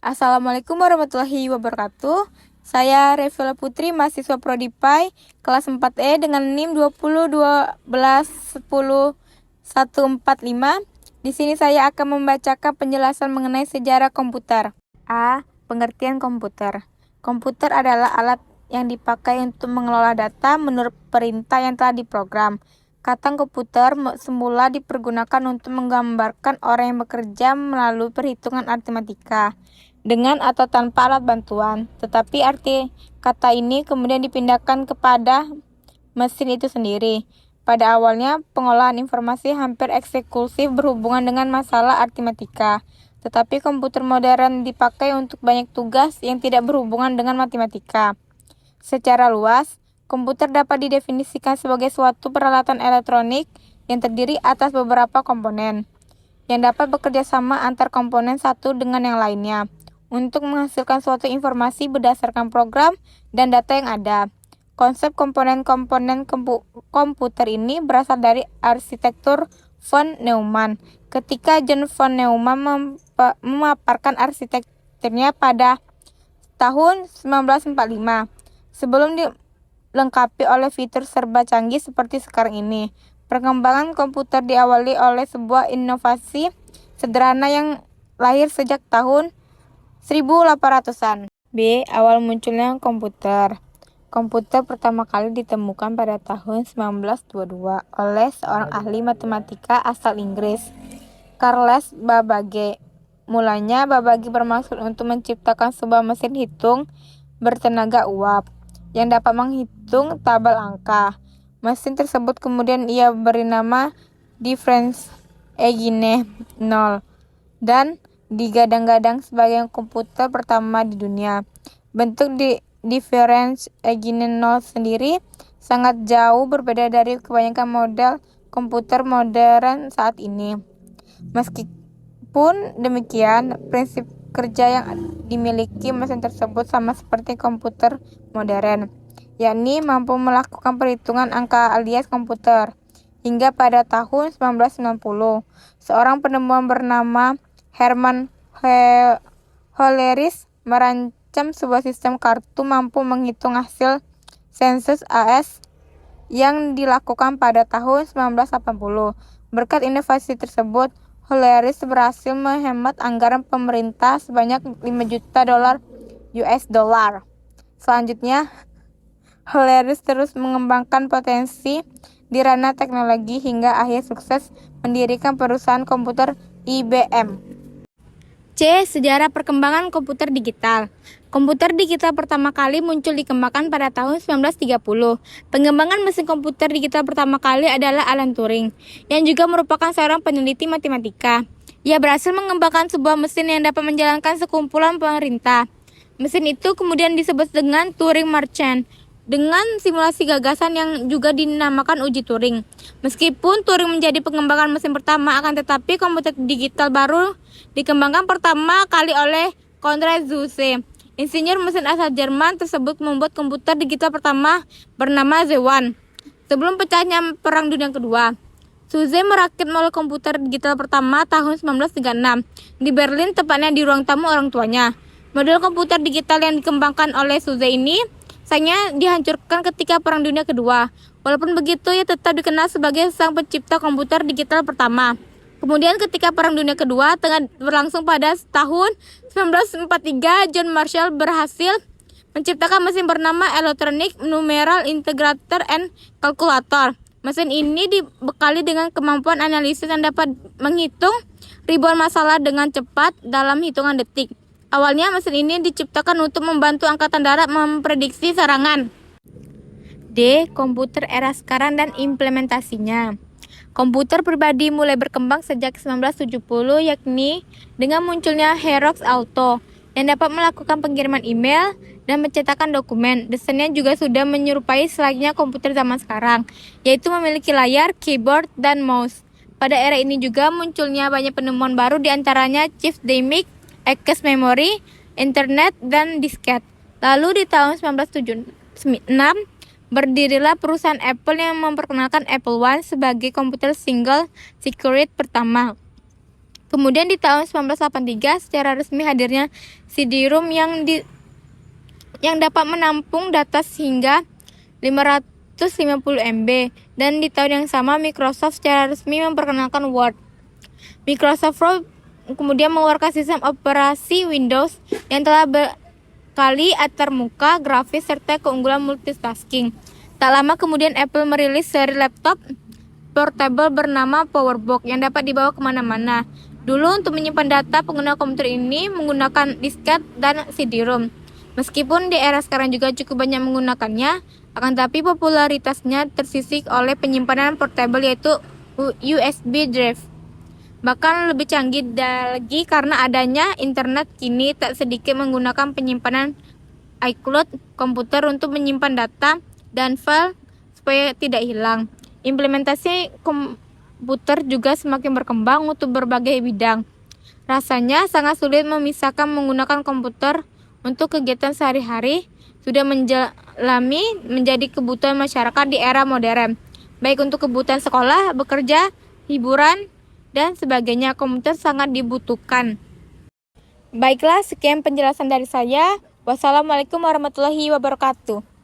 Assalamualaikum warahmatullahi wabarakatuh. Saya Revela Putri, mahasiswa Prodi PAI, kelas 4E dengan NIM 2012101445. Di sini saya akan membacakan penjelasan mengenai sejarah komputer. A. Pengertian komputer. Komputer adalah alat yang dipakai untuk mengelola data menurut perintah yang telah diprogram. Kata komputer semula dipergunakan untuk menggambarkan orang yang bekerja melalui perhitungan aritmatika dengan atau tanpa alat bantuan. Tetapi arti kata ini kemudian dipindahkan kepada mesin itu sendiri. Pada awalnya, pengolahan informasi hampir eksklusif berhubungan dengan masalah aritmatika. Tetapi komputer modern dipakai untuk banyak tugas yang tidak berhubungan dengan matematika. Secara luas, komputer dapat didefinisikan sebagai suatu peralatan elektronik yang terdiri atas beberapa komponen, yang dapat bekerja sama antar komponen satu dengan yang lainnya, untuk menghasilkan suatu informasi berdasarkan program dan data yang ada. Konsep komponen-komponen komputer ini berasal dari arsitektur von Neumann, ketika John von Neumann memaparkan arsitekturnya pada tahun 1945. Sebelum dilengkapi oleh fitur serba canggih seperti sekarang ini, perkembangan komputer diawali oleh sebuah inovasi sederhana yang lahir sejak tahun 1800-an. B. Awal munculnya komputer. Komputer pertama kali ditemukan pada tahun 1922 oleh seorang ahli matematika asal Inggris, Charles Babbage. Mulanya, Babbage bermaksud untuk menciptakan sebuah mesin hitung bertenaga uap yang dapat menghitung tabel angka. Mesin tersebut kemudian ia beri nama Difference Engine 0 dan digadang-gadang sebagai komputer pertama di dunia. Bentuk Difference Engine 0 sendiri sangat jauh berbeda dari kebanyakan model komputer modern saat ini. Meskipun demikian, prinsip kerja yang dimiliki mesin tersebut sama seperti komputer modern, yakni mampu melakukan perhitungan angka alias komputer. Hingga pada tahun 1990, seorang penemu bernama Hermann Hollerith merancang sebuah sistem kartu mampu menghitung hasil sensus AS yang dilakukan pada tahun 1980. Berkat inovasi tersebut, Hollerith berhasil menghemat anggaran pemerintah sebanyak $5 juta US. Selanjutnya, Hollerith terus mengembangkan potensi di ranah teknologi hingga akhir sukses mendirikan perusahaan komputer IBM. C. Sejarah perkembangan komputer digital. Komputer digital pertama kali muncul dikembangkan pada tahun 1930. Pengembangan mesin komputer digital pertama kali adalah Alan Turing, yang juga merupakan seorang peneliti matematika. Ia berhasil mengembangkan sebuah mesin yang dapat menjalankan sekumpulan perintah. Mesin itu kemudian disebut dengan Turing Machine, dengan simulasi gagasan yang juga dinamakan uji Turing. Meskipun Turing menjadi pengembangan mesin pertama, akan tetapi komputer digital baru dikembangkan pertama kali oleh Konrad Zuse. Insinyur mesin asal Jerman tersebut membuat komputer digital pertama bernama Z1 sebelum pecahnya Perang Dunia Kedua. Zuse merakit model komputer digital pertama tahun 1936 di Berlin, tepatnya di ruang tamu orang tuanya. Model komputer digital yang dikembangkan oleh Zuse ini sayangnya dihancurkan ketika Perang Dunia Kedua. Walaupun begitu, ia tetap dikenal sebagai sang pencipta komputer digital pertama. Kemudian ketika Perang Dunia Kedua tengah berlangsung pada tahun 1943, John Marshall berhasil menciptakan mesin bernama Electronic Numeral Integrator and Calculator. Mesin ini dibekali dengan kemampuan analisis yang dapat menghitung ribuan masalah dengan cepat dalam hitungan detik. Awalnya mesin ini diciptakan untuk membantu Angkatan Darat memprediksi serangan. D. Komputer era sekarang dan implementasinya. Komputer pribadi mulai berkembang sejak 1970, yakni dengan munculnya Xerox Auto yang dapat melakukan pengiriman email dan mencetakkan dokumen. Desainnya juga sudah menyerupai selayaknya komputer zaman sekarang, yaitu memiliki layar, keyboard, dan mouse. Pada era ini juga munculnya banyak penemuan baru, diantaranya chip dynamic, cache memory, internet, dan disket. Lalu di tahun 1976, berdirilah perusahaan Apple yang memperkenalkan Apple I sebagai komputer single circuit pertama. Kemudian di tahun 1983 secara resmi hadirnya CD-ROM yang dapat menampung data hingga 550 MB, dan di tahun yang sama Microsoft secara resmi memperkenalkan Word. Microsoft kemudian mengeluarkan sistem operasi Windows yang telah berkali antarmuka grafis serta keunggulan multitasking. Tak lama kemudian Apple merilis seri laptop portable bernama PowerBook yang dapat dibawa kemana-mana. Dulu untuk menyimpan data, pengguna komputer ini menggunakan disket dan CD-ROM. Meskipun di era sekarang juga cukup banyak menggunakannya, akan tetapi popularitasnya tersisih oleh penyimpanan portable yaitu USB drive. Bahkan lebih canggih lagi karena adanya internet, kini tak sedikit menggunakan penyimpanan iCloud komputer untuk menyimpan data dan file supaya tidak hilang. Implementasi komputer juga semakin berkembang untuk berbagai bidang. Rasanya sangat sulit memisahkan menggunakan komputer untuk kegiatan sehari-hari, sudah menjadi kebutuhan masyarakat di era modern. Baik untuk kebutuhan sekolah, bekerja, hiburan, dan sebagainya, komputer sangat dibutuhkan. Baiklah, sekian penjelasan dari saya. Wassalamualaikum warahmatullahi wabarakatuh.